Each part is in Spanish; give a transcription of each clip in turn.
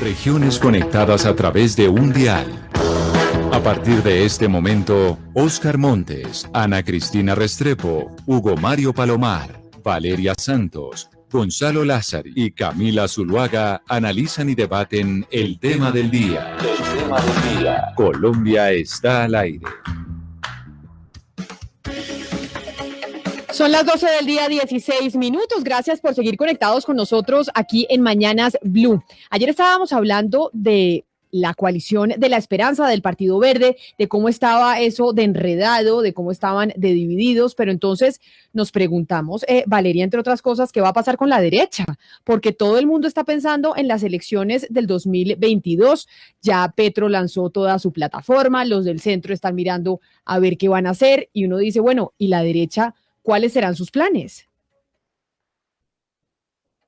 Regiones conectadas a través de un dial. A partir de este momento, Óscar Montes, Ana Cristina Restrepo, Hugo Mario Palomar, Valeria Santos, Gonzalo Lázari y Camila Zuluaga analizan y debaten el tema del día. El tema del día. Colombia está al aire. Son las 12 del día, 16 minutos. Gracias por seguir conectados con nosotros aquí en Mañanas Blue. Ayer estábamos hablando de la coalición de la esperanza del Partido Verde, de cómo estaba eso de enredado, de cómo estaban de divididos, pero entonces nos preguntamos, Valeria, entre otras cosas, ¿qué va a pasar con la derecha? Porque todo el mundo está pensando en las elecciones del 2022. Ya Petro lanzó toda su plataforma, los del centro están mirando a ver qué van a hacer y uno dice, bueno, ¿y la derecha? ¿Cuáles serán sus planes?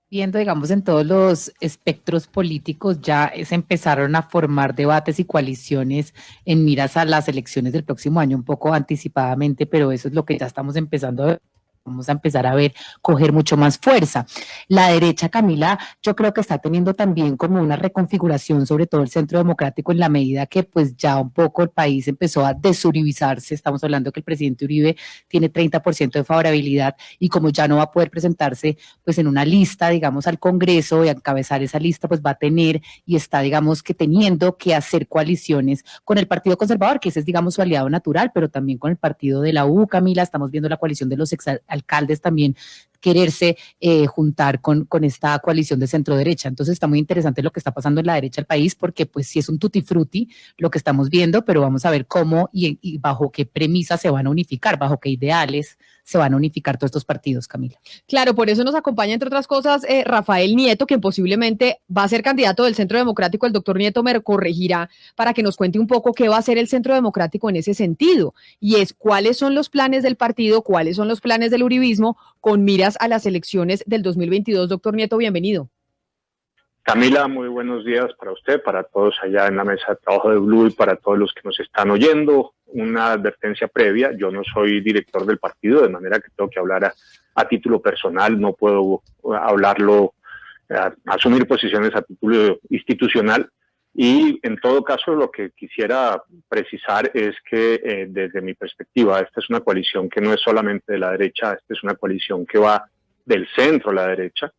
Viendo, digamos, en todos los espectros políticos, ya se empezaron a formar debates y coaliciones en miras a las elecciones del próximo año, un poco anticipadamente, pero eso es lo que ya estamos empezando a ver. Vamos a empezar a ver coger mucho más fuerza. La derecha, Camila, yo creo que está teniendo también como una reconfiguración, sobre todo el Centro Democrático, en la medida que pues ya un poco el país empezó a desuribizarse. Estamos hablando que el presidente Uribe tiene 30% de favorabilidad y como ya no va a poder presentarse pues en una lista, digamos, al Congreso y a encabezar esa lista, pues va a tener y está, digamos, que teniendo que hacer coaliciones con el Partido Conservador, que ese es, digamos, su aliado natural, pero también con el partido de la U, Camila. Estamos viendo la coalición de los alcaldes también quererse juntar con esta coalición de centro derecha. Entonces está muy interesante lo que está pasando en la derecha del país, porque pues sí es un tutti frutti lo que estamos viendo, pero vamos a ver cómo y bajo qué premisas se van a unificar, bajo qué ideales se van a unificar todos estos partidos, Camila. Claro, por eso nos acompaña, entre otras cosas, Rafael Nieto, que posiblemente va a ser candidato del Centro Democrático. El doctor Nieto me corregirá para que nos cuente un poco qué va a hacer el Centro Democrático en ese sentido, y es cuáles son los planes del partido, cuáles son los planes del uribismo con miras a las elecciones del 2022. Doctor Nieto, bienvenido. Camila, muy buenos días para usted, para todos allá en la mesa de trabajo de Blue y para todos los que nos están oyendo. Una advertencia previa: yo no soy director del partido, de manera que tengo que hablar a título personal, no puedo hablarlo, asumir posiciones a título institucional. Y en todo caso, lo que quisiera precisar es que desde mi perspectiva, esta es una coalición que no es solamente de la derecha, esta es una coalición que va del centro a la derecha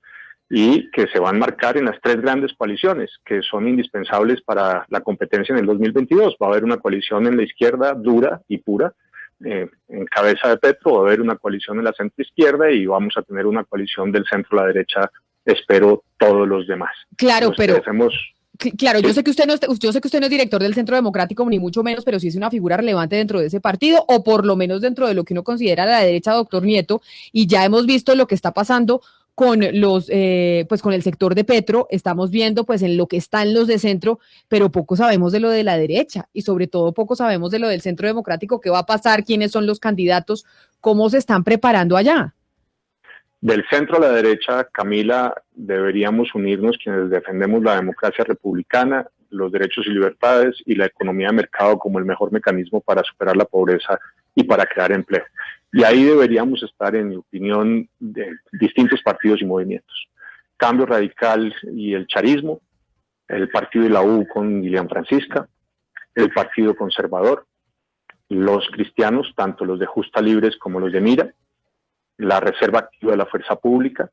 y que se va a enmarcar en las tres grandes coaliciones que son indispensables para la competencia en el 2022. Va a haber una coalición en la izquierda dura y pura, en cabeza de Petro, va a haber una coalición en la centro izquierda y vamos a tener una coalición del centro a la derecha, espero, todos los demás. Claro, pero... Claro, ¿sí? yo sé que usted no es director del Centro Democrático, ni mucho menos, pero sí es una figura relevante dentro de ese partido, o por lo menos dentro de lo que uno considera la derecha, doctor Nieto, y ya hemos visto lo que está pasando con los, pues con el sector de Petro. Estamos viendo pues en lo que están los de centro, pero poco sabemos de lo de la derecha, y sobre todo poco sabemos de lo del Centro Democrático, qué va a pasar, quiénes son los candidatos, cómo se están preparando allá. Del centro a la derecha, Camila, deberíamos unirnos quienes defendemos la democracia republicana, los derechos y libertades y la economía de mercado como el mejor mecanismo para superar la pobreza y para crear empleo. Y ahí deberíamos estar, en mi opinión, de distintos partidos y movimientos. Cambio Radical y el charismo, el partido de la U con Dilian Francisca, el Partido Conservador, los cristianos, tanto los de Justa Libres como los de Mira, la Reserva Activa de la Fuerza Pública,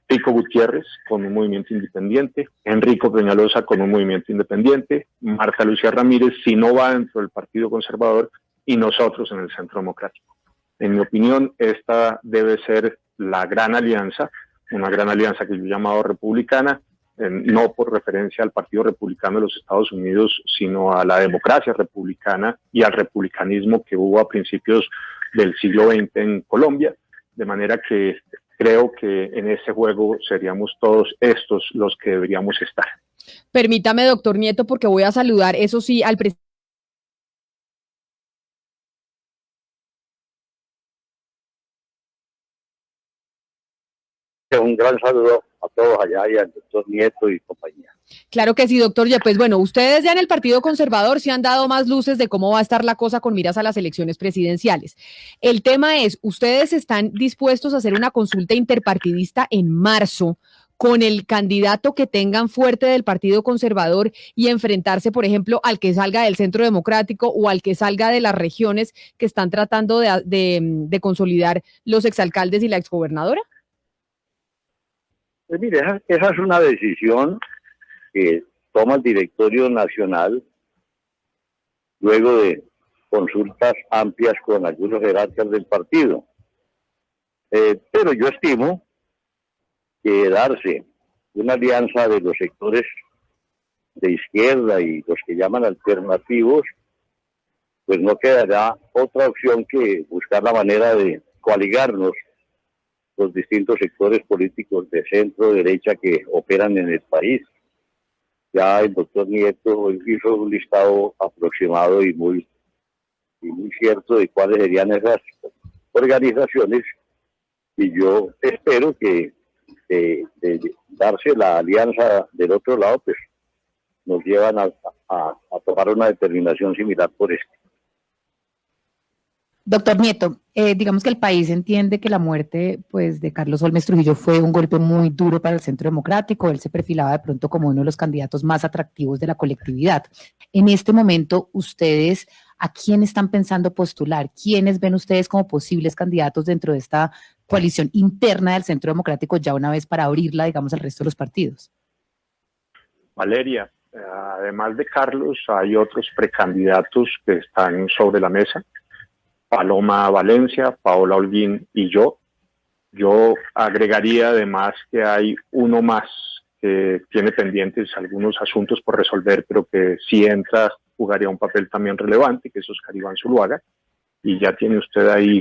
Pico Gutiérrez con un movimiento independiente, Enrico Peñalosa con un movimiento independiente, Marta Lucía Ramírez, si no va dentro del Partido Conservador, y nosotros en el Centro Democrático. En mi opinión, esta debe ser la gran alianza, una gran alianza que yo he llamado republicana, no por referencia al Partido Republicano de los Estados Unidos, sino a la democracia republicana y al republicanismo que hubo a principios del siglo XX en Colombia, de manera que creo que en ese juego seríamos todos estos los que deberíamos estar. Permítame, doctor Nieto, porque voy a saludar, eso sí, al presidente. Un gran saludo a todos allá y al doctor Nieto y compañía. Claro que sí, doctor. Ya, pues bueno, ustedes ya en el Partido Conservador se han dado más luces de cómo va a estar la cosa con miras a las elecciones presidenciales. El tema es, ustedes están dispuestos a hacer una consulta interpartidista en marzo con el candidato que tengan fuerte del Partido Conservador y enfrentarse, por ejemplo, al que salga del Centro Democrático o al que salga de las regiones que están tratando de consolidar los exalcaldes y la exgobernadora? Pues mire, esa es una decisión que toma el directorio nacional luego de consultas amplias con algunos jerarcas del partido. Pero yo estimo que darse una alianza de los sectores de izquierda y los que llaman alternativos, pues no quedará otra opción que buscar la manera de coaligarnos los distintos sectores políticos de centro derecha que operan en el país. Ya el doctor Nieto hizo un listado aproximado y muy cierto de cuáles serían esas organizaciones, y yo espero que de darse la alianza del otro lado, pues nos llevan a tomar una determinación similar por esto. Doctor Nieto, digamos que el país entiende que la muerte pues, de Carlos Holmes Trujillo fue un golpe muy duro para el Centro Democrático. Él se perfilaba de pronto como uno de los candidatos más atractivos de la colectividad. En este momento, ustedes, ¿a quién están pensando postular? ¿Quiénes ven ustedes como posibles candidatos dentro de esta coalición interna del Centro Democrático ya una vez para abrirla, digamos, al resto de los partidos? Valeria, además de Carlos, hay otros precandidatos que están sobre la mesa. Paloma Valencia, Paola Holguín y yo. Yo agregaría además que hay uno más que tiene pendientes algunos asuntos por resolver, pero que si entra jugaría un papel también relevante, que es Oscar Iván Zuluaga, y ya tiene usted ahí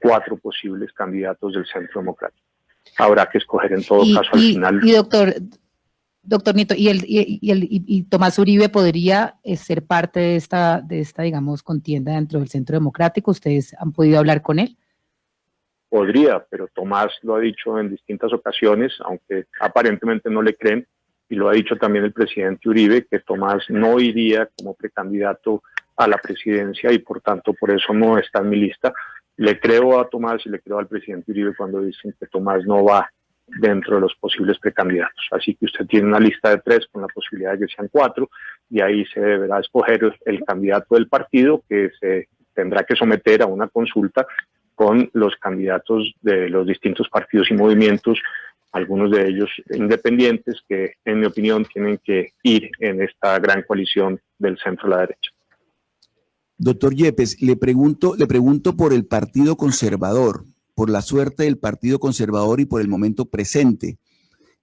4 posibles candidatos del Centro Democrático. Habrá que escoger en todo caso al final. Y doctor Nieto, ¿y Tomás Uribe podría ser parte de esta, digamos, contienda dentro del Centro Democrático? ¿Ustedes han podido hablar con él? Podría, pero Tomás lo ha dicho en distintas ocasiones, aunque aparentemente no le creen, y lo ha dicho también el presidente Uribe, que Tomás no iría como precandidato a la presidencia y por tanto por eso no está en mi lista. Le creo a Tomás y le creo al presidente Uribe cuando dicen que Tomás no va dentro de los posibles precandidatos. Así que usted tiene una lista de 3 con la posibilidad de que sean 4 y ahí se deberá escoger el candidato del partido, que se tendrá que someter a una consulta con los candidatos de los distintos partidos y movimientos, algunos de ellos independientes, que en mi opinión tienen que ir en esta gran coalición del centro a la derecha. Doctor Yepes, le pregunto por el Partido Conservador, por la suerte del Partido Conservador y por el momento presente.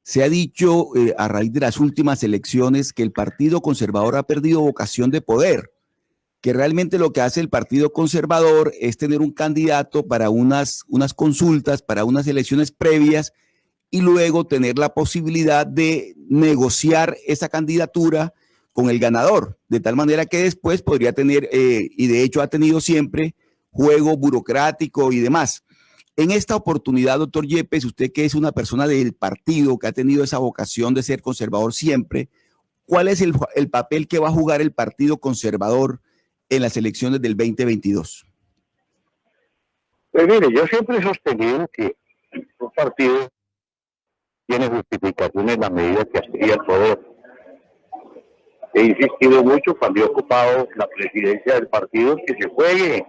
Se ha dicho a raíz de las últimas elecciones que el Partido Conservador ha perdido vocación de poder, que realmente lo que hace el Partido Conservador es tener un candidato para unas consultas, para unas elecciones previas y luego tener la posibilidad de negociar esa candidatura con el ganador, de tal manera que después podría tener, y de hecho ha tenido siempre, juego burocrático y demás. En esta oportunidad, doctor Yepes, usted que es una persona del partido, que ha tenido esa vocación de ser conservador siempre, ¿cuál es el papel que va a jugar el Partido Conservador en las elecciones del 2022? Pues mire, yo siempre he sostenido que un partido tiene justificación en la medida que aspira al poder. He insistido mucho cuando he ocupado la presidencia del partido que se juegue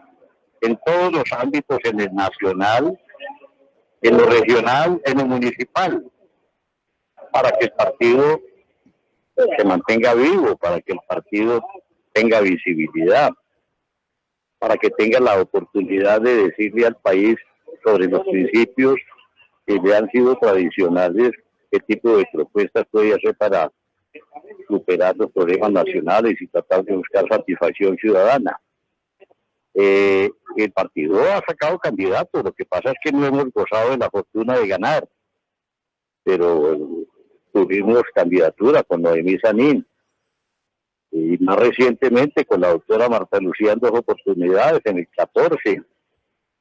en todos los ámbitos, en el nacional, en lo regional, en lo municipal, para que el partido se mantenga vivo, para que el partido tenga visibilidad, para que tenga la oportunidad de decirle al país sobre los principios que le han sido tradicionales, qué tipo de propuestas puede hacer para superar los problemas nacionales y tratar de buscar satisfacción ciudadana. El partido ha sacado candidatos, lo que pasa es que no hemos gozado de la fortuna de ganar, pero tuvimos candidatura con Noemí Sanín y más recientemente con la doctora Marta Lucía en 2 oportunidades, en el 14,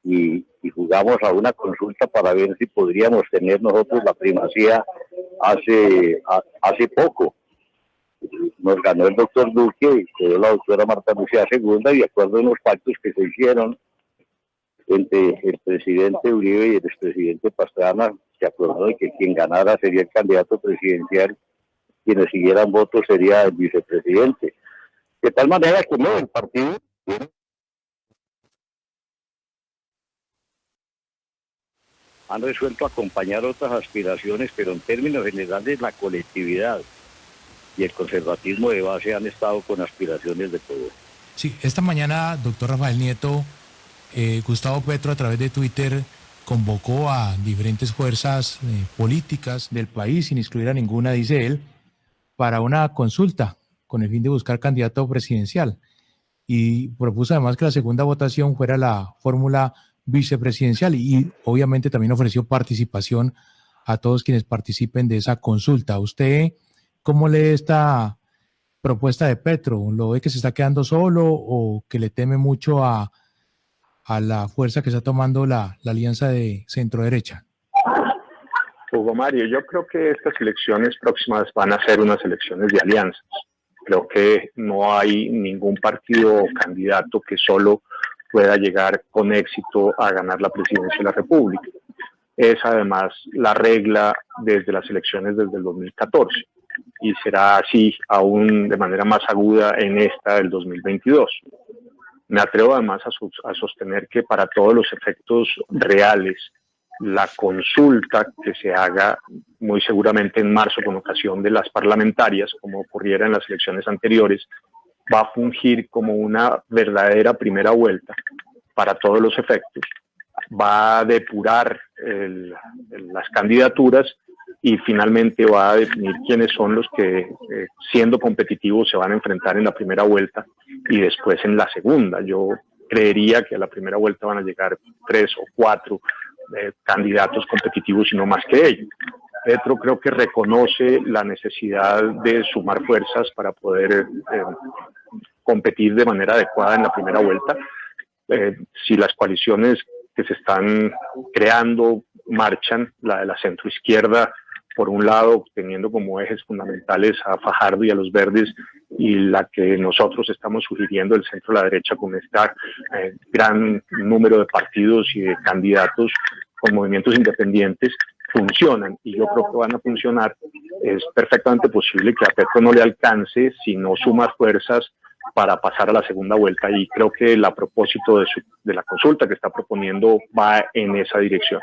y jugamos a una consulta para ver si podríamos tener nosotros la primacía hace poco. Nos ganó el doctor Duque y quedó la doctora Marta Lucía segunda, y de acuerdo a unos pactos que se hicieron entre el presidente Uribe y el expresidente Pastrana, se acordó de que quien ganara sería el candidato presidencial, quienes siguieran votos sería el vicepresidente. De tal manera que no, el partido han resuelto acompañar otras aspiraciones, pero en términos generales la colectividad y el conservatismo de base han estado con aspiraciones de poder. Sí, esta mañana, doctor Rafael Nieto, Gustavo Petro a través de Twitter convocó a diferentes fuerzas políticas del país, sin excluir a ninguna, dice él, para una consulta con el fin de buscar candidato presidencial. Y propuso además que la segunda votación fuera la fórmula vicepresidencial y obviamente también ofreció participación a todos quienes participen de esa consulta. ¿Usted cómo lee esta propuesta de Petro? ¿Lo ve que se está quedando solo o que le teme mucho a la fuerza que está tomando la alianza de centro-derecha? Hugo Mario, yo creo que estas elecciones próximas van a ser unas elecciones de alianzas. Creo que no hay ningún partido o candidato que solo pueda llegar con éxito a ganar la presidencia de la República. Es además la regla desde las elecciones desde el 2014 y será así aún de manera más aguda en esta del 2022. Me atrevo además a sostener que para todos los efectos reales, la consulta que se haga muy seguramente en marzo con ocasión de las parlamentarias, como ocurriera en las elecciones anteriores, va a fungir como una verdadera primera vuelta para todos los efectos. Va a depurar las candidaturas y finalmente va a definir quiénes son los que, siendo competitivos, se van a enfrentar en la primera vuelta y después en la segunda. Yo creería que a la primera vuelta van a llegar 3 o 4 candidatos competitivos y no más que ellos. Petro creo que reconoce la necesidad de sumar fuerzas para poder competir de manera adecuada en la primera vuelta. Si las coaliciones que se están creando marchan, la de la centroizquierda, por un lado, teniendo como ejes fundamentales a Fajardo y a los Verdes, y la que nosotros estamos sugiriendo, el centro de la derecha, con este gran número de partidos y de candidatos con movimientos independientes, funcionan, y yo creo que van a funcionar. Es perfectamente posible que a Petro no le alcance si no suma fuerzas para pasar a la segunda vuelta, y creo que el propósito de la consulta que está proponiendo va en esa dirección.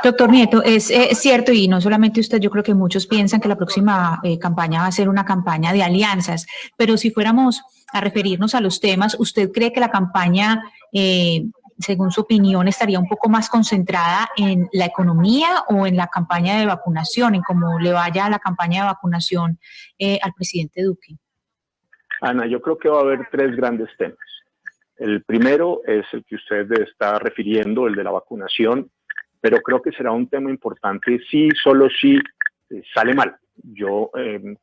Doctor Nieto, es cierto, y no solamente usted, yo creo que muchos piensan que la próxima campaña va a ser una campaña de alianzas, pero si fuéramos a referirnos a los temas, ¿usted cree que la campaña, según su opinión, estaría un poco más concentrada en la economía o en la campaña de vacunación, en cómo le vaya a la campaña de vacunación al presidente Duque? Ana, yo creo que va a haber 3 grandes temas. El primero es el que usted está refiriendo, el de la vacunación, pero creo que será un tema importante solo si sale mal. Yo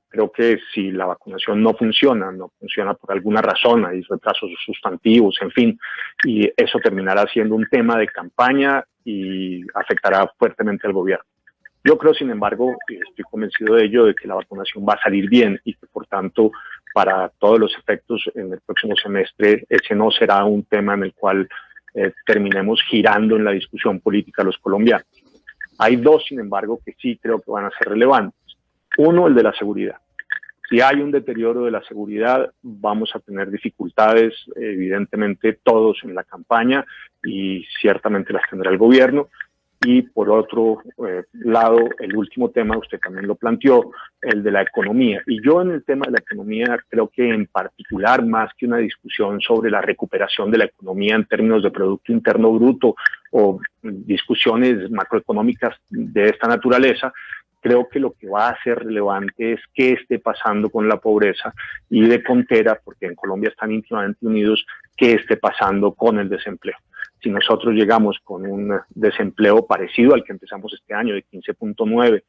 creo que si la vacunación no funciona por alguna razón, hay retrasos sustantivos, en fin, y eso terminará siendo un tema de campaña y afectará fuertemente al gobierno. Yo creo, sin embargo, y estoy convencido de ello, de que la vacunación va a salir bien y que, por tanto, para todos los efectos en el próximo semestre, ese no será un tema en el cual terminemos girando en la discusión política los colombianos. Hay 2, sin embargo, que sí creo que van a ser relevantes. Uno, el de la seguridad. Si hay un deterioro de la seguridad, vamos a tener dificultades, evidentemente, todos en la campaña, y ciertamente las tendrá el gobierno. Y por otro lado, el último tema, usted también lo planteó, el de la economía. Y yo en el tema de la economía creo que en particular, más que una discusión sobre la recuperación de la economía en términos de Producto Interno Bruto o discusiones macroeconómicas de esta naturaleza, creo que lo que va a ser relevante es qué esté pasando con la pobreza, y de contera, porque en Colombia están íntimamente unidos, qué esté pasando con el desempleo. Si nosotros llegamos con un desempleo parecido al que empezamos este año, de 15.9,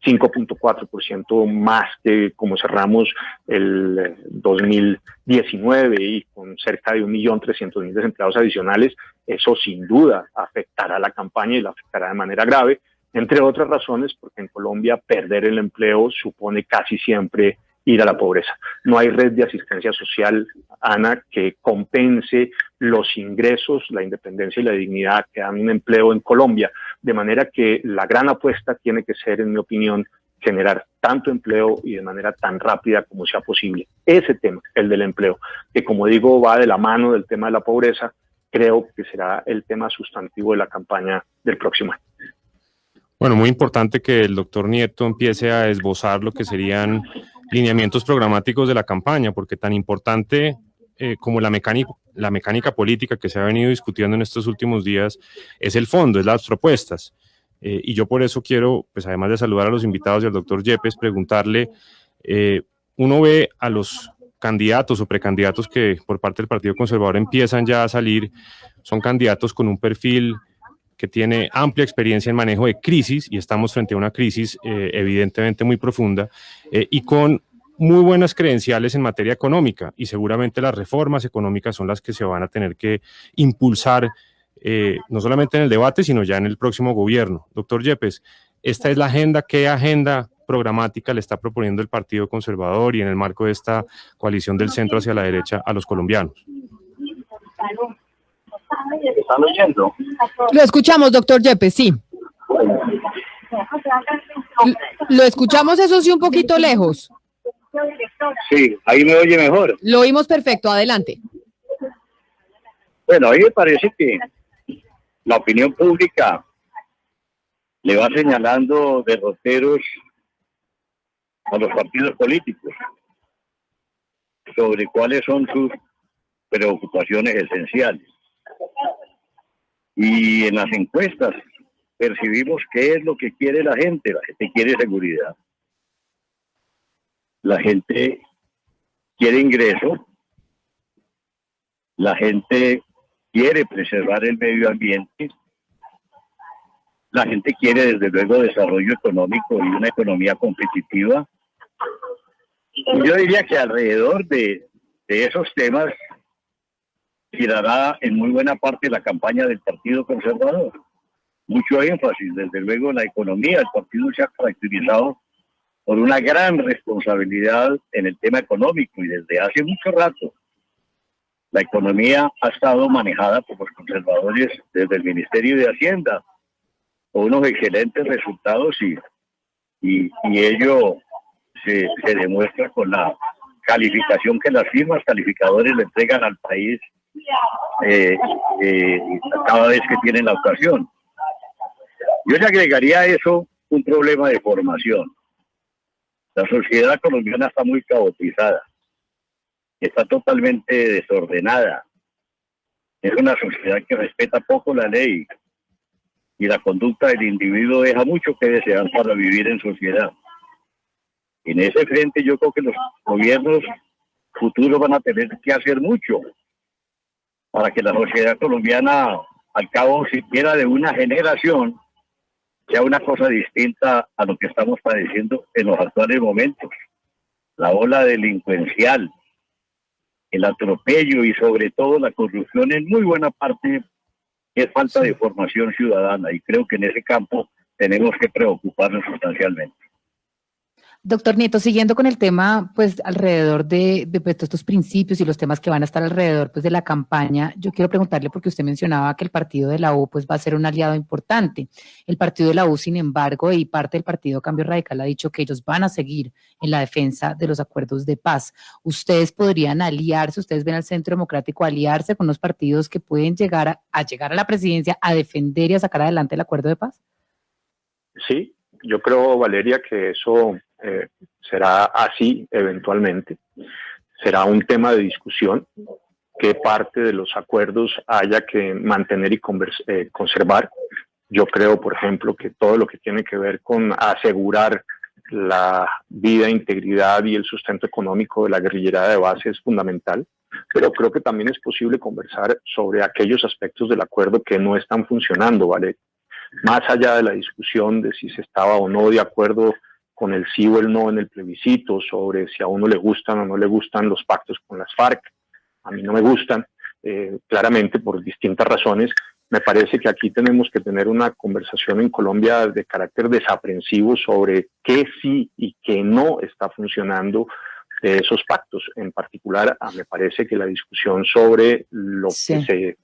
5.4% más que como cerramos el 2019, y con cerca de 1.300.000 desempleados adicionales, eso sin duda afectará a la campaña y la afectará de manera grave, entre otras razones porque en Colombia perder el empleo supone casi siempre ir a la pobreza. No hay red de asistencia social, Ana, que compense los ingresos, la independencia y la dignidad que dan un empleo en Colombia. de manera que la gran apuesta tiene que ser, en mi opinión, generar tanto empleo y de manera tan rápida como sea posible. Ese tema, el del empleo, que como digo va de la mano del tema de la pobreza, creo que será el tema sustantivo de la campaña del próximo año. Bueno, muy importante que el doctor Nieto empiece a esbozar lo que serían lineamientos programáticos de la campaña, porque tan importante como la mecánica política que se ha venido discutiendo en estos últimos días es el fondo, es las propuestas. Y yo por eso quiero, pues además de saludar a los invitados y al doctor Yepes, preguntarle, uno ve a los candidatos o precandidatos que por parte del Partido Conservador empiezan ya a salir, son candidatos con un perfil que tiene amplia experiencia en manejo de crisis, y estamos frente a una crisis evidentemente muy profunda, y con muy buenas credenciales en materia económica, y seguramente las reformas económicas son las que se van a tener que impulsar, no solamente en el debate, sino ya en el próximo gobierno. Doctor Yepes, esta es la agenda. ¿Qué agenda programática le está proponiendo el Partido Conservador y en el marco de esta coalición del centro hacia la derecha a los colombianos? ¿Están oyendo? Lo escuchamos, doctor Yepes, sí. Lo escuchamos, eso sí, un poquito lejos. Sí, ahí me oye mejor. Lo oímos perfecto, adelante. Bueno, a mí me parece que la opinión pública le va señalando derroteros a los partidos políticos sobre cuáles son sus preocupaciones esenciales. Y en las encuestas percibimos qué es lo que quiere la gente. La gente quiere seguridad. La gente quiere ingreso. La gente quiere preservar el medio ambiente. La gente quiere, desde luego, desarrollo económico y una economía competitiva. Y yo diría que alrededor de esos temas girará en muy buena parte la campaña del Partido Conservador. Mucho énfasis, desde luego, en la economía. El partido se ha caracterizado por una gran responsabilidad en el tema económico, y desde hace mucho rato la economía ha estado manejada por los conservadores desde el Ministerio de Hacienda, con unos excelentes resultados, y ello se demuestra con la calificación que las firmas calificadores le entregan al país cada vez que tienen la ocasión. Yo le agregaría a eso un problema de formación. La sociedad colombiana está muy caotizada, está totalmente desordenada. Es una sociedad que respeta poco la ley, y la conducta del individuo deja mucho que desear para vivir en sociedad. En ese frente yo creo que los gobiernos futuros van a tener que hacer mucho para que la sociedad colombiana, al cabo siquiera de una generación, sea una cosa distinta a lo que estamos padeciendo en los actuales momentos. La ola delincuencial, el atropello y sobre todo la corrupción, en muy buena parte es falta de formación ciudadana, y creo que en ese campo tenemos que preocuparnos sustancialmente. Doctor Nieto, siguiendo con el tema, pues alrededor de pues, estos principios y los temas que van a estar alrededor pues, de la campaña, yo quiero preguntarle, porque usted mencionaba que el partido de la U pues, va a ser un aliado importante. El partido de la U, sin embargo, y parte del partido Cambio Radical ha dicho que ellos van a seguir en la defensa de los acuerdos de paz. ¿Ustedes podrían aliarse, ustedes ven al Centro Democrático aliarse con los partidos que pueden llegar a la presidencia a defender y a sacar adelante el acuerdo de paz? Sí, yo creo, Valeria, que eso será así eventualmente. Será un tema de discusión qué parte de los acuerdos haya que mantener y conservar. Yo creo, por ejemplo, que todo lo que tiene que ver con asegurar la vida, integridad y el sustento económico de la guerrillera de base es fundamental, pero creo que también es posible conversar sobre aquellos aspectos del acuerdo que no están funcionando, ¿vale? Más allá de la discusión de si se estaba o no de acuerdo con el sí o el no en el plebiscito, sobre si a uno le gustan o no le gustan los pactos con las FARC. A mí no me gustan, claramente por distintas razones. Me parece que aquí tenemos que tener una conversación en Colombia de carácter desaprensivo sobre qué sí y qué no está funcionando de esos pactos. En particular, me parece que la discusión sobre lo que se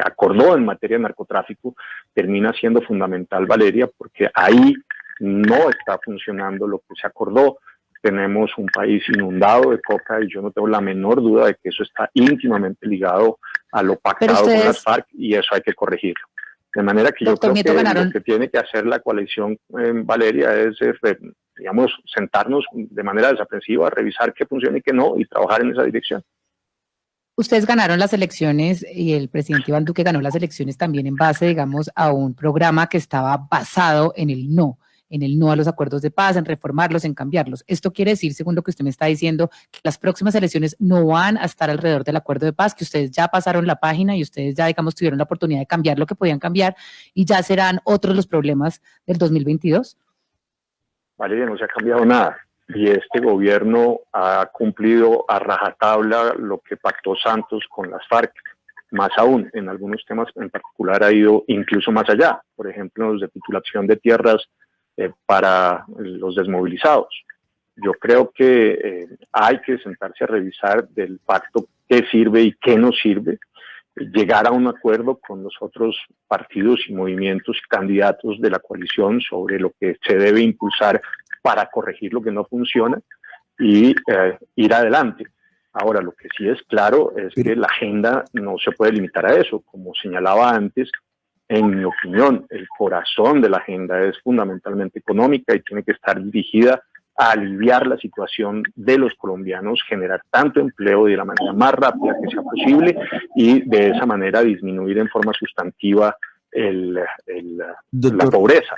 acordó en materia de narcotráfico, termina siendo fundamental, Valeria, porque ahí no está funcionando lo que se acordó. Tenemos un país inundado de coca y yo no tengo la menor duda de que eso está íntimamente ligado a lo pactado con las FARC y eso hay que corregirlo. De manera que yo creo que lo que tiene que hacer la coalición, Valeria, es, digamos, sentarnos de manera desaprensiva, revisar qué funciona y qué no y trabajar en esa dirección. Ustedes ganaron las elecciones y el presidente Iván Duque ganó las elecciones también en base, digamos, a un programa que estaba basado en el no a los acuerdos de paz, en reformarlos, en cambiarlos. Esto quiere decir, según lo que usted me está diciendo, que las próximas elecciones no van a estar alrededor del acuerdo de paz, que ustedes ya pasaron la página y ustedes ya, digamos, tuvieron la oportunidad de cambiar lo que podían cambiar y ya serán otros los problemas del 2022. Valeria, no se ha cambiado nada. Y este gobierno ha cumplido a rajatabla lo que pactó Santos con las FARC. Más aún, en algunos temas en particular ha ido incluso más allá. Por ejemplo, los de titulación de tierras para los desmovilizados. Yo creo que hay que sentarse a revisar del pacto qué sirve y qué no sirve, llegar a un acuerdo con los otros partidos y movimientos y candidatos de la coalición sobre lo que se debe impulsar para corregir lo que no funciona y ir adelante. Ahora, lo que sí es claro es que la agenda no se puede limitar a eso. Como señalaba antes, en mi opinión, el corazón de la agenda es fundamentalmente económica y tiene que estar dirigida a aliviar la situación de los colombianos, generar tanto empleo de la manera más rápida que sea posible y de esa manera disminuir en forma sustantiva la pobreza.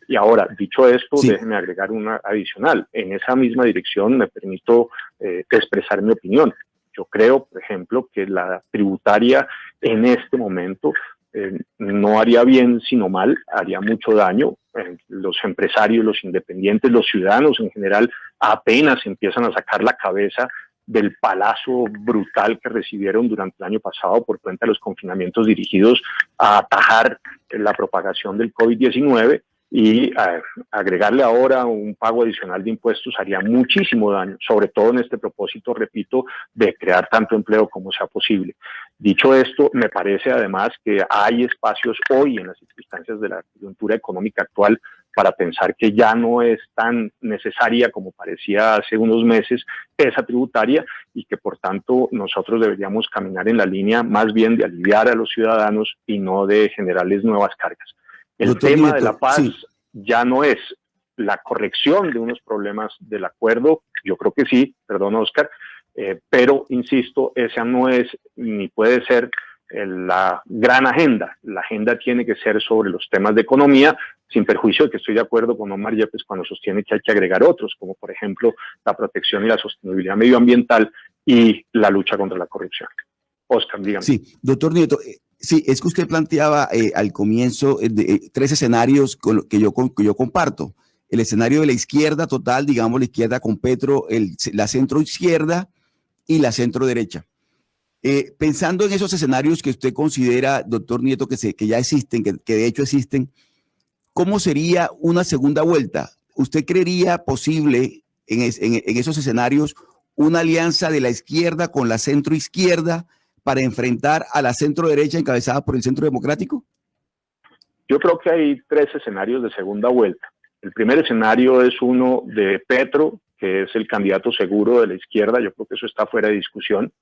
Y ahora, dicho esto, sí, déjeme agregar una adicional. En esa misma dirección me permito expresar mi opinión. Yo creo, por ejemplo, que la tributaria en este momento no haría bien sino mal, haría mucho daño. Los empresarios, los independientes, los ciudadanos en general apenas empiezan a sacar la cabeza del palazo brutal que recibieron durante el año pasado por cuenta de los confinamientos dirigidos a atajar la propagación del COVID-19 y agregarle ahora un pago adicional de impuestos haría muchísimo daño, sobre todo en este propósito, repito, de crear tanto empleo como sea posible. Dicho esto, me parece además que hay espacios hoy en las circunstancias de la coyuntura económica actual para pensar que ya no es tan necesaria como parecía hace unos meses esa tributaria y que por tanto nosotros deberíamos caminar en la línea más bien de aliviar a los ciudadanos y no de generarles nuevas cargas. El tema de la paz ya no es la corrección de unos problemas del acuerdo, yo creo que sí, perdón Oscar, pero insisto, esa no es ni puede ser la gran agenda. La agenda tiene que ser sobre los temas de economía, sin perjuicio de que estoy de acuerdo con Omar Yepes cuando sostiene que hay que agregar otros, como por ejemplo la protección y la sostenibilidad medioambiental y la lucha contra la corrupción. Oscar, dígame. Sí, doctor Nieto, sí, es que usted planteaba al comienzo tres escenarios que yo comparto. El escenario de la izquierda total, digamos la izquierda con Petro, la centro izquierda y la centro derecha. Pensando en esos escenarios que usted considera, doctor Nieto, que ya existen, que de hecho existen, ¿cómo sería una segunda vuelta? ¿Usted creería posible en esos escenarios una alianza de la izquierda con la centro izquierda para enfrentar a la centro derecha encabezada por el Centro Democrático? Yo creo que hay tres escenarios de segunda vuelta. El primer escenario es uno de Petro, que es el candidato seguro de la izquierda, yo creo que eso está fuera de discusión,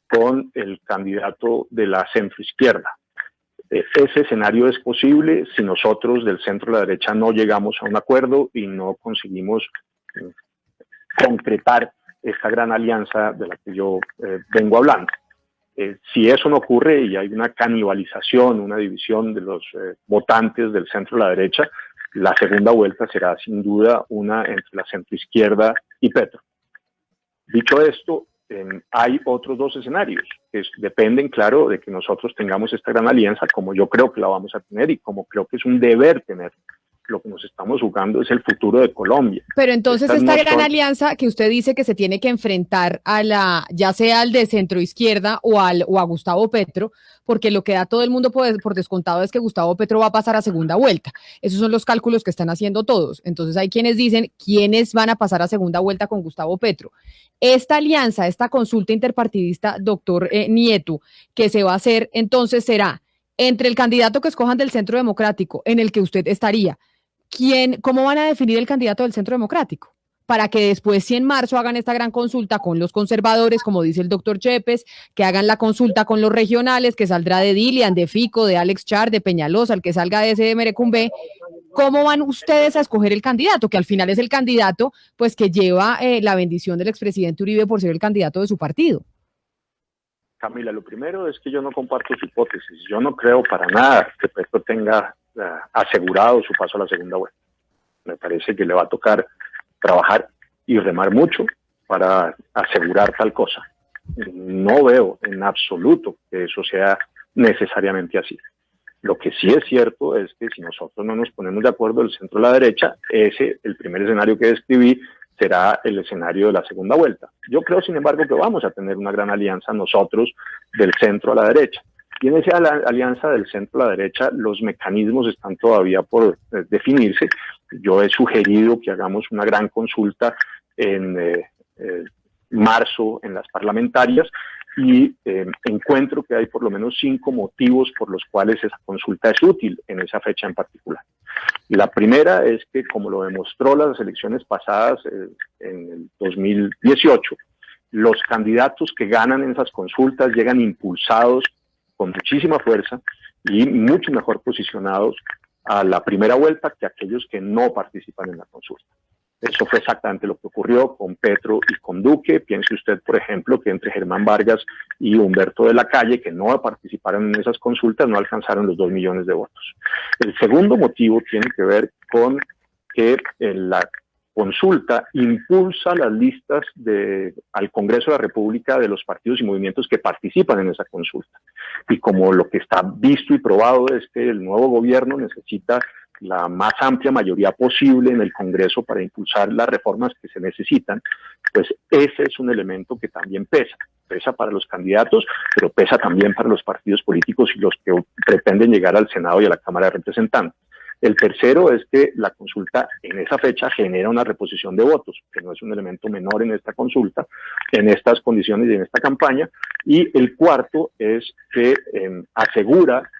con el candidato de la centroizquierda. Ese escenario es posible si nosotros del centro a la derecha no llegamos a un acuerdo y no conseguimos concretar esta gran alianza de la que yo vengo hablando. Si eso no ocurre y hay una canibalización, una división de los votantes del centro a la derecha, la segunda vuelta será sin duda una entre la centroizquierda y Petro. Dicho esto, hay otros dos escenarios que dependen, claro, de que nosotros tengamos esta gran alianza, como yo creo que la vamos a tener y como creo que es un deber tener. lo que nos estamos jugando es el futuro de Colombia. Pero entonces Estas esta no gran son- alianza que usted dice que se tiene que enfrentar a ya sea al de centro izquierda o a Gustavo Petro, porque lo que da todo el mundo por descontado es que Gustavo Petro va a pasar a segunda vuelta. Esos son los cálculos que están haciendo todos. Entonces hay quienes dicen quiénes van a pasar a segunda vuelta con Gustavo Petro. Esta alianza, esta consulta interpartidista, doctor Nieto, que se va a hacer, entonces será entre el candidato que escojan del Centro Democrático, en el que usted estaría. ¿Cómo van a definir el candidato del Centro Democrático? Para que después, si en marzo hagan esta gran consulta con los conservadores, como dice el doctor Yepes, que hagan la consulta con los regionales, que saldrá de Dilian, de Fico, de Alex Char, de Peñalosa, el que salga de ese de Merecumbe. ¿Cómo van ustedes a escoger el candidato? Que al final es el candidato pues que lleva la bendición del expresidente Uribe por ser el candidato de su partido. Camila, lo primero es que yo no comparto su hipótesis. Yo no creo para nada que Petro tenga asegurado su paso a la segunda vuelta. Me parece que le va a tocar trabajar y remar mucho para asegurar tal cosa. No veo en absoluto que eso sea necesariamente así. Lo que sí es cierto es que si nosotros no nos ponemos de acuerdo el centro o la derecha, el primer escenario que describí, será el escenario de la segunda vuelta. Yo creo, sin embargo, que vamos a tener una gran alianza nosotros del centro a la derecha. Y en esa alianza del centro a la derecha, los mecanismos están todavía por definirse. Yo he sugerido que hagamos una gran consulta en marzo en las parlamentarias y encuentro que hay por lo menos 5 motivos por los cuales esa consulta es útil en esa fecha en particular. La primera es que, como lo demostró las elecciones pasadas en el 2018, los candidatos que ganan en esas consultas llegan impulsados con muchísima fuerza y mucho mejor posicionados a la primera vuelta que aquellos que no participan en la consulta. Eso fue exactamente lo que ocurrió con Petro y con Duque. Piense usted, por ejemplo, que entre Germán Vargas y Humberto de la Calle, que no participaron en esas consultas, no alcanzaron los 2 millones de votos. El segundo motivo tiene que ver con que la consulta impulsa las listas al Congreso de la República de los partidos y movimientos que participan en esa consulta. Y como lo que está visto y probado es que el nuevo gobierno necesita la más amplia mayoría posible en el Congreso para impulsar las reformas que se necesitan, pues ese es un elemento que también pesa. Pesa para los candidatos, pero pesa también para los partidos políticos y los que pretenden llegar al Senado y a la Cámara de Representantes. El tercero es que la consulta en esa fecha genera una reposición de votos, que no es un elemento menor en esta consulta, en estas condiciones y en esta campaña. Y el cuarto es que asegura,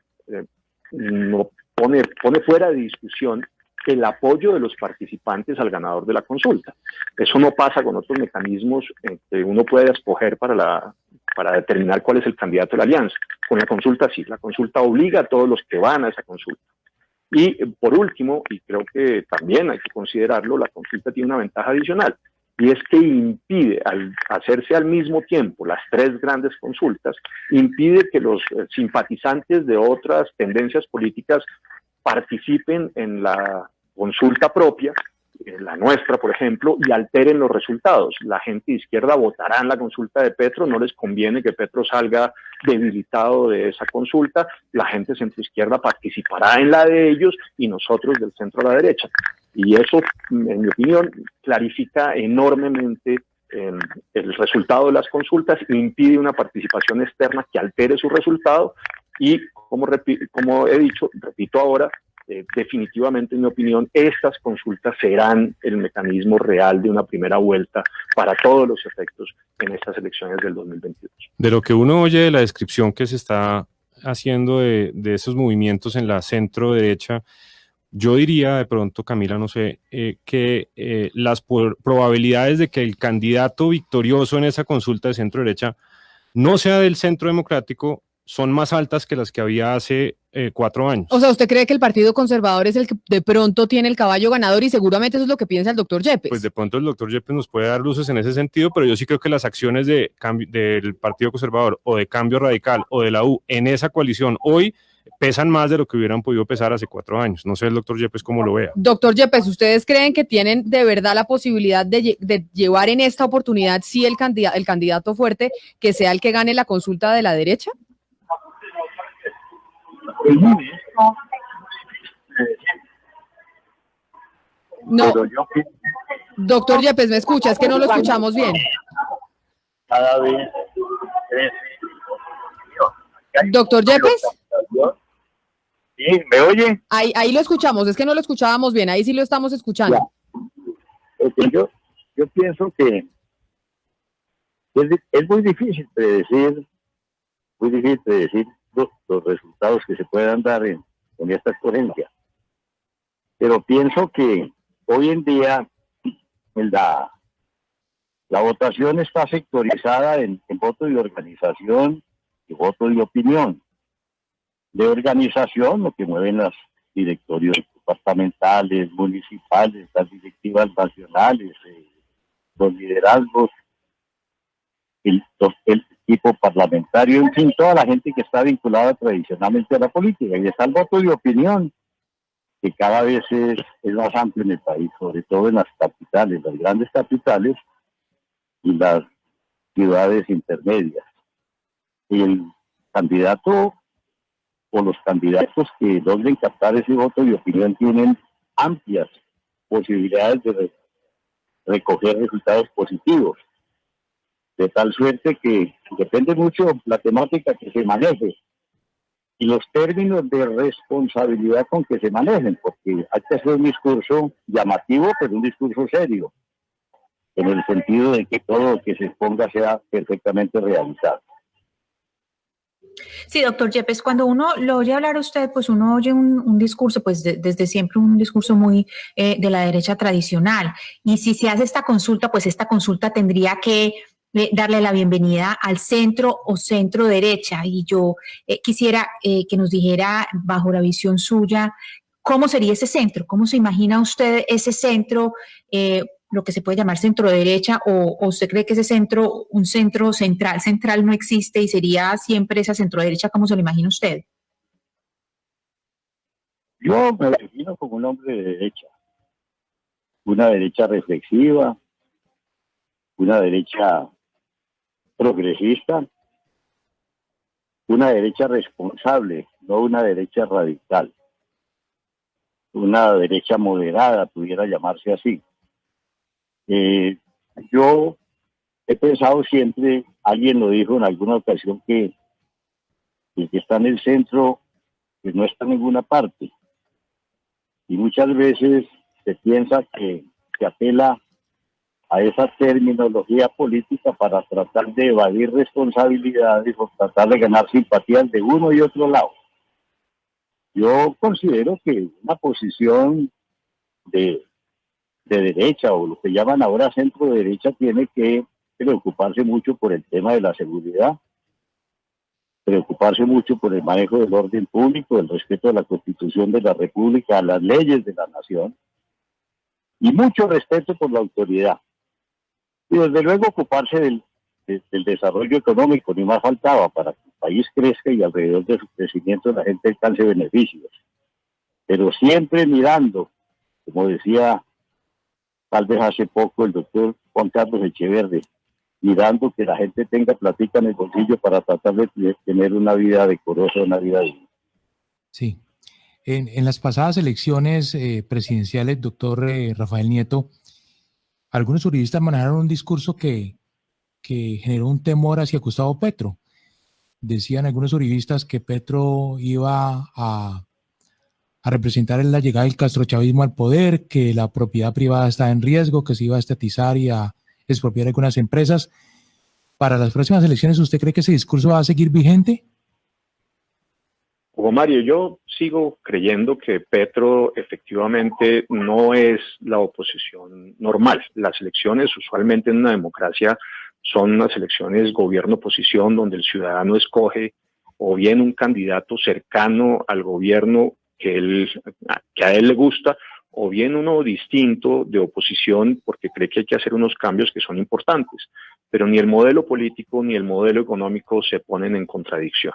no pone fuera de discusión el apoyo de los participantes al ganador de la consulta. Eso no pasa con otros mecanismos que uno puede escoger para determinar cuál es el candidato de la alianza. Con la consulta sí, la consulta obliga a todos los que van a esa consulta. Y por último, y creo que también hay que considerarlo, la consulta tiene una ventaja adicional, y es que impide, al hacerse al mismo tiempo las 3 grandes consultas, impide que los simpatizantes de otras tendencias políticas participen en la consulta propia, la nuestra, por ejemplo, y alteren los resultados. La gente de izquierda votará en la consulta de Petro, no les conviene que Petro salga debilitado de esa consulta, la gente centroizquierda participará en la de ellos y nosotros del centro a la derecha. Y eso, en mi opinión, clarifica enormemente el resultado de las consultas e impide una participación externa que altere su resultado y, como he dicho, repito ahora, definitivamente, en mi opinión, estas consultas serán el mecanismo real de una primera vuelta para todos los efectos en estas elecciones del 2022. De lo que uno oye de la descripción que se está haciendo de esos movimientos en la centro derecha, yo diría de pronto, Camila, no sé, que las probabilidades de que el candidato victorioso en esa consulta de centro derecha no sea del Centro Democrático son más altas que las que había hace 4 años. O sea, ¿usted cree que el Partido Conservador es el que de pronto tiene el caballo ganador? Y seguramente eso es lo que piensa el doctor Yepes. Pues de pronto el doctor Yepes nos puede dar luces en ese sentido, pero yo sí creo que las acciones del Partido Conservador o de Cambio Radical o de la U en esa coalición hoy pesan más de lo que hubieran podido pesar hace 4 años. No sé el doctor Yepes cómo lo vea. Doctor Yepes, ¿ustedes creen que tienen de verdad la posibilidad de llevar en esta oportunidad sí el candidato fuerte que sea el que gane la consulta de la derecha? No, pero yo doctor Yepes, ¿me escucha? Es que no lo escuchamos bien. cada vez crece. Doctor Yepes. Sí, ¿me oye? Ahí lo escuchamos, es que no lo escuchábamos bien, ahí sí lo estamos escuchando. Porque yo pienso que es muy difícil predecir los resultados que se puedan dar con esta escogencia. Pero pienso que hoy en día la votación está sectorizada en voto de organización y voto de opinión. De organización, lo que mueven los directorios departamentales, municipales, las directivas nacionales, los liderazgos, el equipo parlamentario, en fin, toda la gente que está vinculada tradicionalmente a la política. Y está el voto de opinión, que cada vez es más amplio en el país, sobre todo en las capitales, las grandes capitales y las ciudades intermedias. El candidato o los candidatos que logren captar ese voto de opinión tienen amplias posibilidades de recoger resultados positivos, de tal suerte que depende mucho la temática que se maneje y los términos de responsabilidad con que se manejen, porque hay que hacer un discurso llamativo, pero un discurso serio, en el sentido de que todo lo que se exponga sea perfectamente realizado. Sí, doctor Yepes, cuando uno lo oye hablar a usted, pues uno oye un discurso, pues desde siempre un discurso muy de la derecha tradicional. Y si se hace esta consulta, pues esta consulta tendría que darle la bienvenida al centro o centro derecha. Y yo quisiera que nos dijera, bajo la visión suya, ¿cómo sería ese centro? ¿Cómo se imagina usted ese centro? Lo que se puede llamar centro derecha, o usted cree que ese centro, un centro central no existe y sería siempre esa centro derecha, ¿cómo se lo imagina usted? Yo me imagino como un hombre de derecha, una derecha reflexiva, una derecha progresista, una derecha responsable, no una derecha radical, una derecha moderada, pudiera llamarse así. Yo he pensado siempre, alguien lo dijo en alguna ocasión, que el que está en el centro pues no está en ninguna parte. Y muchas veces se piensa que se apela a esa terminología política para tratar de evadir responsabilidades o tratar de ganar simpatías de uno y otro lado. Yo considero que una posición de derecha, o lo que llaman ahora centro derecha, tiene que preocuparse mucho por el tema de la seguridad, preocuparse mucho por el manejo del orden público, el respeto a la Constitución de la República, a las leyes de la nación, y mucho respeto por la autoridad. Y desde luego ocuparse del desarrollo económico, ni más faltaba, para que el país crezca y alrededor de su crecimiento la gente alcance beneficios. Pero siempre mirando, como decía tal vez hace poco el doctor Juan Carlos Echeverde, mirando que la gente tenga platica en el bolsillo para tratar de tener una vida decorosa, una vida digna. Sí. En las pasadas elecciones presidenciales, doctor Rafael Nieto, algunos juristas manejaron un discurso que generó un temor hacia Gustavo Petro. Decían algunos juristas que Petro iba a representar la llegada del castrochavismo al poder, que la propiedad privada está en riesgo, que se iba a estatizar y a expropiar algunas empresas. Para las próximas elecciones, ¿usted cree que ese discurso va a seguir vigente? Hugo Mario, yo sigo creyendo que Petro efectivamente no es la oposición normal. Las elecciones usualmente en una democracia son unas elecciones gobierno-oposición donde el ciudadano escoge o bien un candidato cercano al gobierno que a él le gusta, o bien uno distinto de oposición porque cree que hay que hacer unos cambios que son importantes. Pero ni el modelo político ni el modelo económico se ponen en contradicción.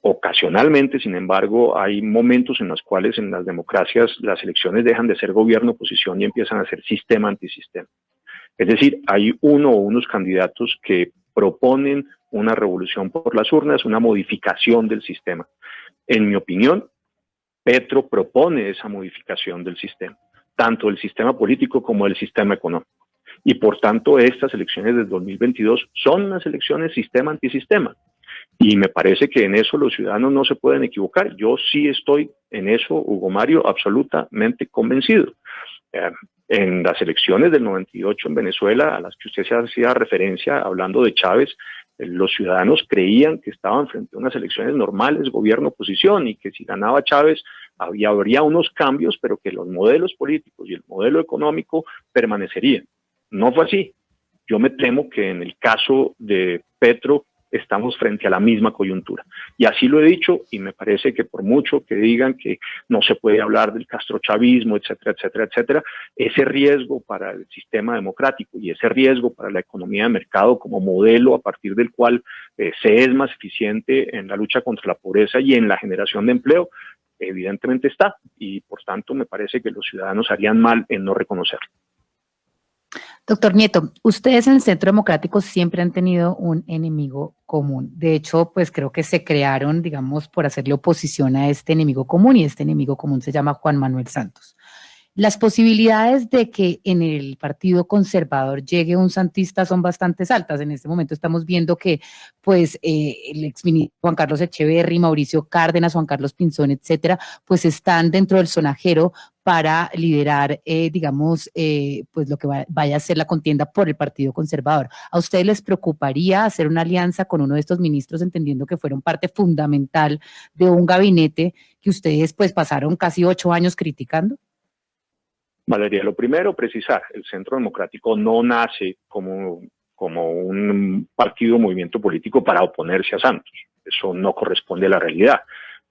Ocasionalmente, sin embargo, hay momentos en los cuales en las democracias las elecciones dejan de ser gobierno-oposición y empiezan a ser sistema-antisistema. Es decir, hay uno o unos candidatos que proponen una revolución por las urnas, una modificación del sistema. En mi opinión, Petro propone esa modificación del sistema. tanto del sistema político como del sistema económico. Y por tanto, estas elecciones del 2022 son unas elecciones sistema antisistema. Y me parece que en eso los ciudadanos no se pueden equivocar. Yo sí estoy en eso, Hugo Mario, absolutamente convencido. En las elecciones del 98 en Venezuela, a las que usted se hacía referencia hablando de Chávez, los ciudadanos creían que estaban frente a unas elecciones normales, gobierno-oposición, y que si ganaba Chávez habría unos cambios, pero que los modelos políticos y el modelo económico permanecerían. No fue así. Yo me temo que en el caso de Petro estamos frente a la misma coyuntura. Y así lo he dicho, y me parece que por mucho que digan que no se puede hablar del castrochavismo, etcétera, etcétera, etcétera, ese riesgo para el sistema democrático y ese riesgo para la economía de mercado como modelo a partir del cual se es más eficiente en la lucha contra la pobreza y en la generación de empleo, evidentemente está. Y por tanto me parece que los ciudadanos harían mal en no reconocerlo. Doctor Nieto, ustedes en el Centro Democrático siempre han tenido un enemigo común. De hecho, pues creo que se crearon, digamos, por hacerle oposición a este enemigo común, y este enemigo común se llama Juan Manuel Santos. Las posibilidades de que en el Partido Conservador llegue un santista son bastante altas. En este momento estamos viendo que pues el exministro Juan Carlos Echeverry, Mauricio Cárdenas, Juan Carlos Pinzón, etcétera, pues están dentro del sonajero para liderar, pues lo que vaya a ser la contienda por el Partido Conservador. ¿A ustedes les preocuparía hacer una alianza con uno de estos ministros, entendiendo que fueron parte fundamental de un gabinete que ustedes pues pasaron casi 8 años criticando? Valeria, lo primero, precisar, el Centro Democrático no nace como un partido o movimiento político para oponerse a Santos. Eso no corresponde a la realidad.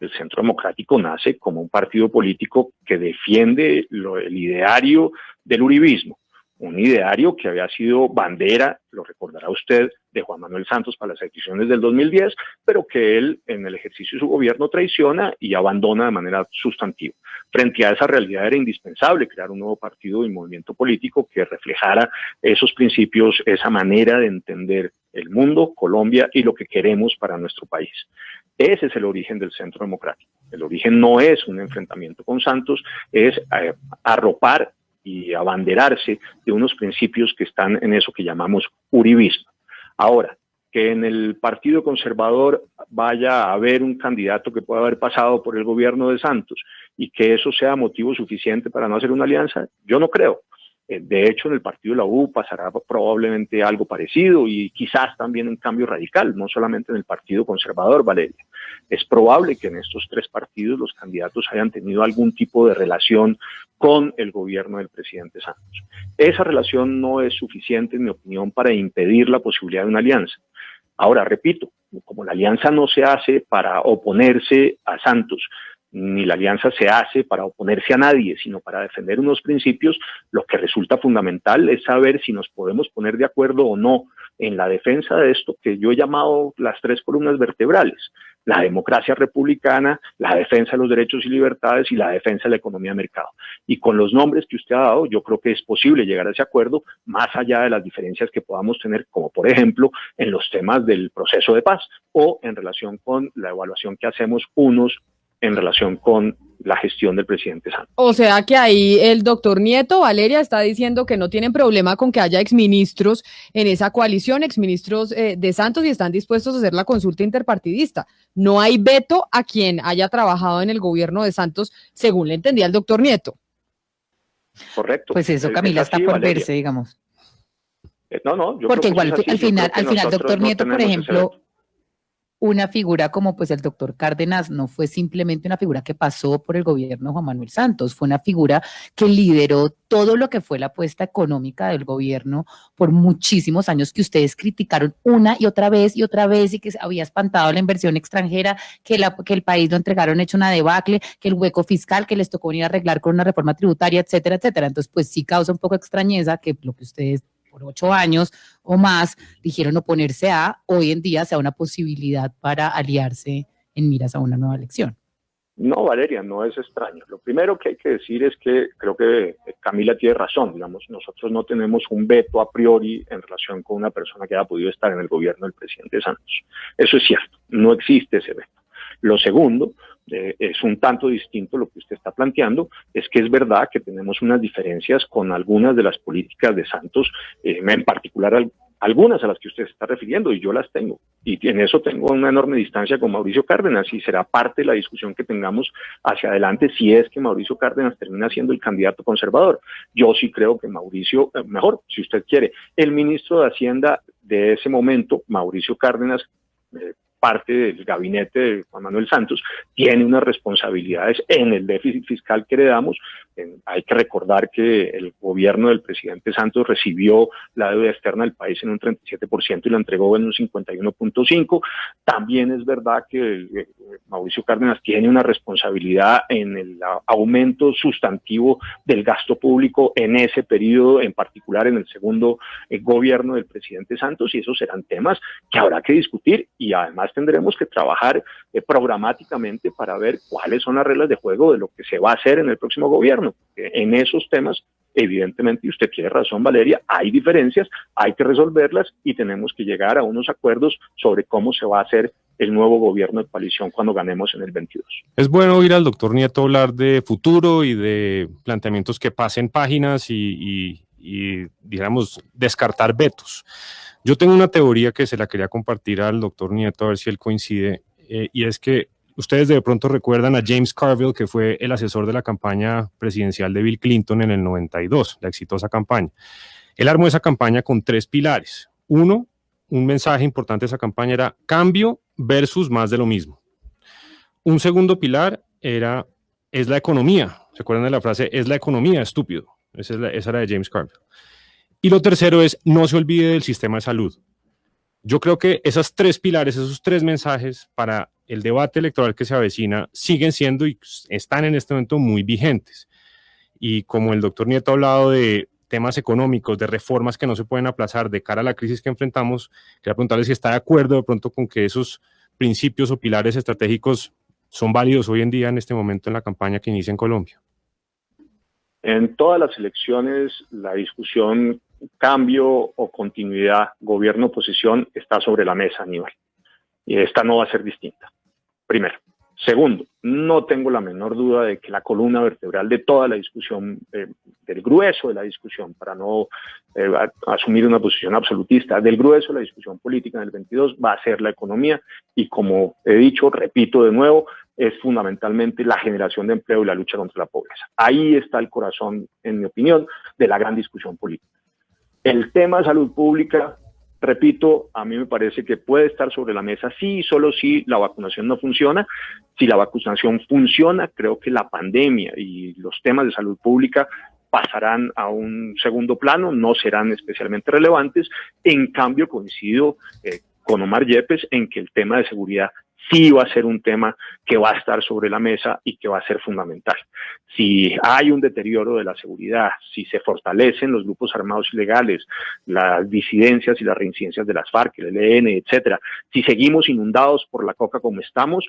El Centro Democrático nace como un partido político que defiende el ideario del uribismo, un ideario que había sido bandera, lo recordará usted, de Juan Manuel Santos para las elecciones del 2010, pero que él en el ejercicio de su gobierno traiciona y abandona de manera sustantiva. Frente a esa realidad era indispensable crear un nuevo partido y movimiento político que reflejara esos principios, esa manera de entender el mundo, Colombia y lo que queremos para nuestro país. Ese es el origen del Centro Democrático. El origen no es un enfrentamiento con Santos, es arropar y abanderarse de unos principios que están en eso que llamamos uribismo. Ahora, que en el Partido Conservador vaya a haber un candidato que pueda haber pasado por el gobierno de Santos y que eso sea motivo suficiente para no hacer una alianza, yo no creo. De hecho, en el partido de la U pasará probablemente algo parecido y quizás también un cambio radical, no solamente en el Partido Conservador, Valeria. Es probable que en estos 3 partidos los candidatos hayan tenido algún tipo de relación con el gobierno del presidente Santos. Esa relación no es suficiente, en mi opinión, para impedir la posibilidad de una alianza. Ahora, repito, como la alianza no se hace para oponerse a Santos, ni la alianza se hace para oponerse a nadie, sino para defender unos principios, lo que resulta fundamental es saber si nos podemos poner de acuerdo o no en la defensa de esto que yo he llamado las 3 columnas vertebrales: la democracia republicana, la defensa de los derechos y libertades y la defensa de la economía de mercado. Y con los nombres que usted ha dado, yo creo que es posible llegar a ese acuerdo más allá de las diferencias que podamos tener, como por ejemplo en los temas del proceso de paz o en relación con la evaluación que hacemos unos en relación con la gestión del presidente Santos. O sea que ahí el doctor Nieto, Valeria, está diciendo que no tienen problema con que haya exministros en esa coalición, exministros de Santos, y están dispuestos a hacer la consulta interpartidista. No hay veto a quien haya trabajado en el gobierno de Santos, según le entendía el doctor Nieto. Correcto. Pues eso, Camila, está por Valeria. verse, digamos. No, yo porque creo que igual al final, doctor Nieto, por ejemplo, una figura como pues el doctor Cárdenas no fue simplemente una figura que pasó por el gobierno de Juan Manuel Santos, fue una figura que lideró todo lo que fue la apuesta económica del gobierno por muchísimos años, que ustedes criticaron una y otra vez y que había espantado la inversión extranjera, que el país lo entregaron hecho una debacle, que el hueco fiscal que les tocó venir a arreglar con una reforma tributaria, etcétera, etcétera. Entonces, pues sí causa un poco de extrañeza que lo que ustedes por 8 años o más dijeron oponerse a, hoy en día sea una posibilidad para aliarse en miras a una nueva elección. No, Valeria, no es extraño. Lo primero que hay que decir es que creo que Camila tiene razón. Digamos, nosotros no tenemos un veto a priori en relación con una persona que haya podido estar en el gobierno del presidente Santos. Eso es cierto, no existe ese veto. Lo segundo, es un tanto distinto lo que usted está planteando, es que es verdad que tenemos unas diferencias con algunas de las políticas de Santos, en particular algunas a las que usted se está refiriendo, y yo las tengo, y en eso tengo una enorme distancia con Mauricio Cárdenas, y será parte de la discusión que tengamos hacia adelante si es que Mauricio Cárdenas termina siendo el candidato conservador. Yo sí creo que Mauricio, mejor, si usted quiere, el ministro de Hacienda de ese momento, Mauricio Cárdenas, parte del gabinete de Juan Manuel Santos, tiene unas responsabilidades en el déficit fiscal que heredamos. Hay que recordar que el gobierno del presidente Santos recibió la deuda externa del país en un 37% y la entregó en un 51.5%. También es verdad que Mauricio Cárdenas tiene una responsabilidad en el aumento sustantivo del gasto público en ese periodo, en particular en el segundo gobierno del presidente Santos, y esos serán temas que habrá que discutir, y además tendremos que trabajar programáticamente para ver cuáles son las reglas de juego de lo que se va a hacer en el próximo gobierno. En esos temas, evidentemente, y usted tiene razón, Valeria, hay diferencias, hay que resolverlas y tenemos que llegar a unos acuerdos sobre cómo se va a hacer el nuevo gobierno de coalición cuando ganemos en el 22. Es bueno oír al doctor Nieto hablar de futuro y de planteamientos que pasen páginas y digamos, descartar vetos. Yo tengo una teoría que se la quería compartir al doctor Nieto, a ver si él coincide, y es que ustedes de pronto recuerdan a James Carville, que fue el asesor de la campaña presidencial de Bill Clinton en el 92, la exitosa campaña. Él armó esa campaña con 3 pilares. Uno, un mensaje importante de esa campaña era cambio versus más de lo mismo. Un segundo pilar es la economía. ¿Se acuerdan de la frase? Es la economía, estúpido. Esa era de James Carville. Y lo tercero es, no se olvide del sistema de salud. Yo creo que esos 3 pilares, esos 3 mensajes para el debate electoral que se avecina siguen siendo y están en este momento muy vigentes. Y como el doctor Nieto ha hablado de temas económicos, de reformas que no se pueden aplazar de cara a la crisis que enfrentamos, quería preguntarle si está de acuerdo de pronto con que esos principios o pilares estratégicos son válidos hoy en día en este momento en la campaña que inicia en Colombia. En todas las elecciones, la discusión cambio o continuidad, gobierno-oposición, está sobre la mesa, Aníbal. Y esta no va a ser distinta, primero. Segundo, no tengo la menor duda de que la columna vertebral de toda la discusión, del grueso de la discusión, para no asumir una posición absolutista, del grueso de la discusión política en el 22 va a ser la economía, y como he dicho, repito de nuevo, es fundamentalmente la generación de empleo y la lucha contra la pobreza. Ahí está el corazón, en mi opinión, de la gran discusión política. El tema de salud pública, repito, a mí me parece que puede estar sobre la mesa sí y solo si la vacunación no funciona. Si la vacunación funciona, creo que la pandemia y los temas de salud pública pasarán a un segundo plano, no serán especialmente relevantes. En cambio, coincido con Omar Yepes en que el tema de seguridad sí va a ser un tema que va a estar sobre la mesa y que va a ser fundamental. Si hay un deterioro de la seguridad, si se fortalecen los grupos armados ilegales, las disidencias y las reincidencias de las FARC, el ELN, etcétera, si seguimos inundados por la coca como estamos,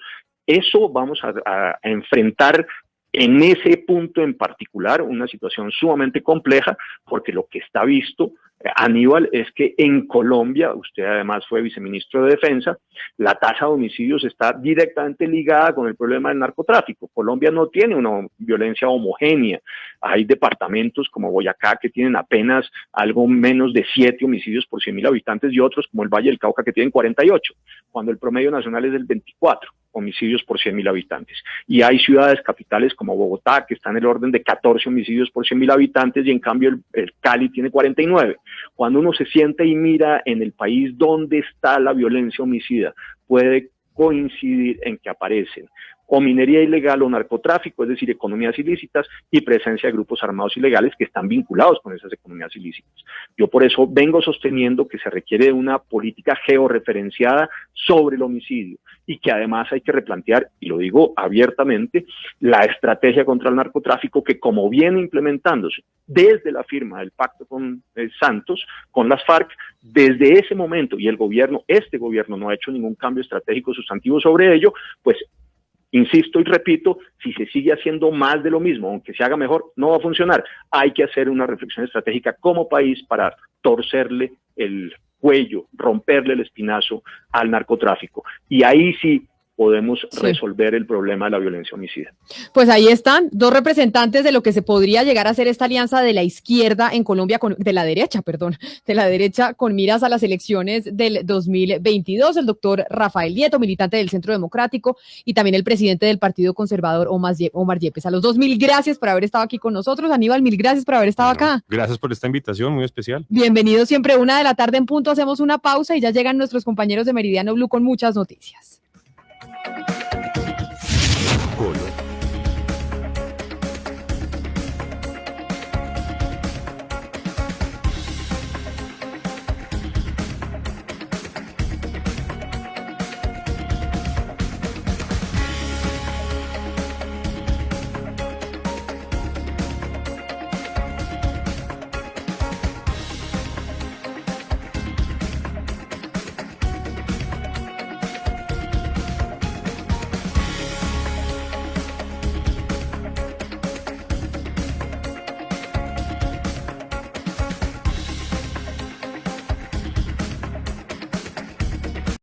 eso vamos a enfrentar en ese punto en particular una situación sumamente compleja, porque lo que está visto, Aníbal, es que en Colombia, usted además fue viceministro de Defensa, la tasa de homicidios está directamente ligada con el problema del narcotráfico. Colombia no tiene una violencia homogénea. Hay departamentos como Boyacá que tienen apenas algo menos de 7 homicidios por 100.000 habitantes y otros como el Valle del Cauca que tienen 48, cuando el promedio nacional es del 24 homicidios por 100.000 habitantes. Y hay ciudades capitales como Bogotá que están en el orden de 14 homicidios por 100.000 habitantes y en cambio el Cali tiene 49. Cuando uno se siente y mira en el país dónde está la violencia homicida, puede coincidir en que aparecen o minería ilegal o narcotráfico, es decir, economías ilícitas, y presencia de grupos armados ilegales que están vinculados con esas economías ilícitas. Yo por eso vengo sosteniendo que se requiere de una política georreferenciada sobre el homicidio y que además hay que replantear, y lo digo abiertamente, la estrategia contra el narcotráfico que, como viene implementándose desde la firma del pacto con Santos, con las FARC, desde ese momento, y este gobierno no ha hecho ningún cambio estratégico sustantivo sobre ello, pues insisto y repito, si se sigue haciendo más de lo mismo, aunque se haga mejor, no va a funcionar. Hay que hacer una reflexión estratégica como país para torcerle el cuello, romperle el espinazo al narcotráfico. Y ahí sí, podemos resolver el problema de la violencia homicida. Pues ahí están, dos representantes de lo que se podría llegar a ser esta alianza de la izquierda en Colombia, de la derecha con miras a las elecciones del 2022, el doctor Rafael Nieto, militante del Centro Democrático, y también el presidente del Partido Conservador, Omar Yepes. A los dos, mil gracias por haber estado aquí con nosotros. Aníbal, mil gracias por haber estado acá. Gracias por esta invitación, muy especial. Bienvenido siempre, 1:00 p.m. en punto, hacemos una pausa y ya llegan nuestros compañeros de Meridiano Blue con muchas noticias.